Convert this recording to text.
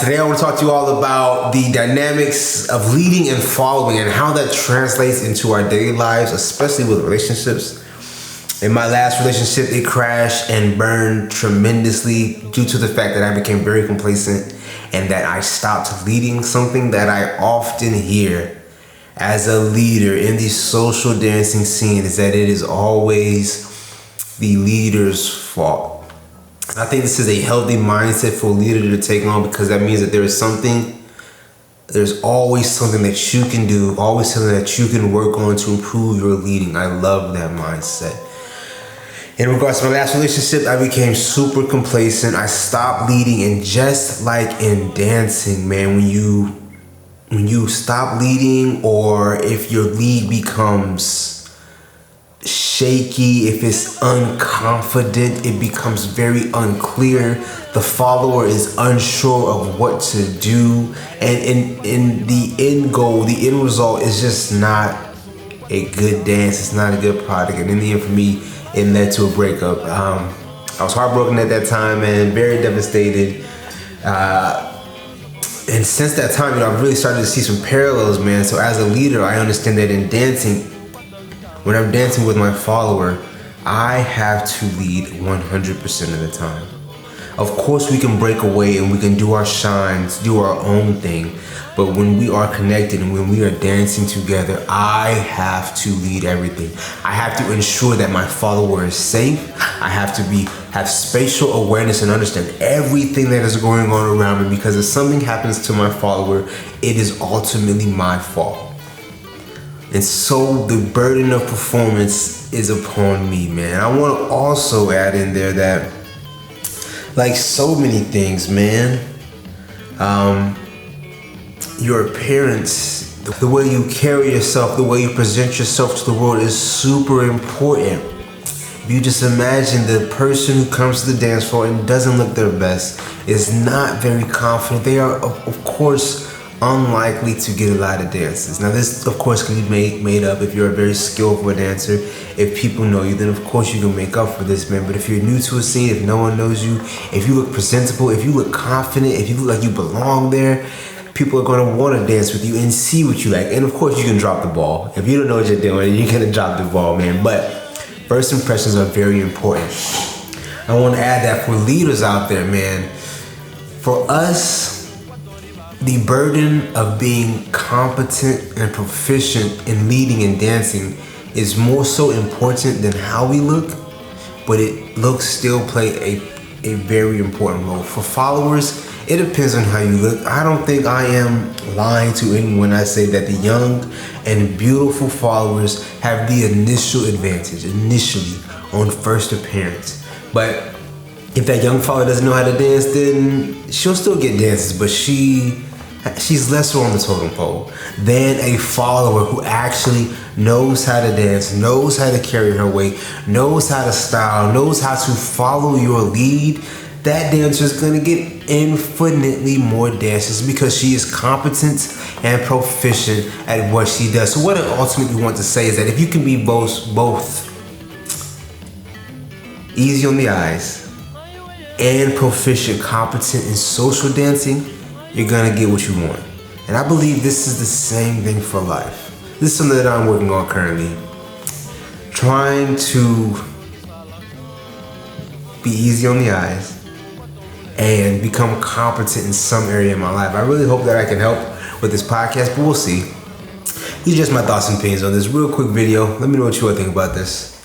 Today I want to talk to you all about the dynamics of leading and following and how that translates into our daily lives, especially with relationships. In my last relationship, it crashed and burned tremendously due to the fact that I became very complacent and that I stopped leading. Something that I often hear as a leader in the social dancing scene is that it is always the leader's fault. I think this is a healthy mindset for a leader to take on, because that means that there's always something that you can do, always something that you can work on to improve your leading. I love that mindset. In regards to my last relationship, I became super complacent. I stopped leading, and just like in dancing, man, when you stop leading, or if your lead becomes shaky, if it's unconfident, it becomes very unclear. The follower is unsure of what to do, and in the end goal, the end result is just not a good dance. It's not a good product, and in the end, for me, it led to a breakup. I was heartbroken at that time and very devastated. And since that time, I've really started to see some parallels, man. So as a leader, I understand that in dancing, when I'm dancing with my follower, I have to lead 100% of the time. Of course, we can break away and we can do our shines, do our own thing. But when we are connected and when we are dancing together, I have to lead everything. I have to ensure that my follower is safe. I have to have spatial awareness and understand everything that is going on around me, because if something happens to my follower, it is ultimately my fault. And so the burden of performance is upon me, man. I want to also add in there that, like so many things, man, your appearance, the way you carry yourself, the way you present yourself to the world is super important. If you just imagine the person who comes to the dance floor and doesn't look their best, is not very confident, they are, of course, unlikely to get a lot of dances. Now this, of course, can be made up if you're a very skillful dancer. If people know you, then of course you can make up for this, man. But if you're new to a scene, if no one knows you, if you look presentable, if you look confident, if you look like you belong there, people are going to want to dance with you and see what you like. And of course you can drop the ball. If you don't know what you're doing, you're going to drop the ball, man. But first impressions are very important. I want to add that for leaders out there, man, for us, the burden of being competent and proficient in leading and dancing is more so important than how we look, but looks still play a very important role. For followers, it depends on how you look. I don't think I am lying to anyone when I say that the young and beautiful followers have the initial advantage, initially, on first appearance. But if that young follower doesn't know how to dance, then she'll still get dances, but she's lesser on the totem pole than a follower who actually knows how to dance, knows how to carry her weight, knows how to style, knows how to follow your lead. That dancer is going to get infinitely more dances because she is competent and proficient at what she does. So what I ultimately want to say is that if you can be both easy on the eyes and proficient, competent in social dancing, you're gonna get what you want. And I believe this is the same thing for life. This is something that I'm working on currently. Trying to be easy on the eyes and become competent in some area of my life. I really hope that I can help with this podcast, but we'll see. These are just my thoughts and opinions on this real quick video. Let me know what you all think about this.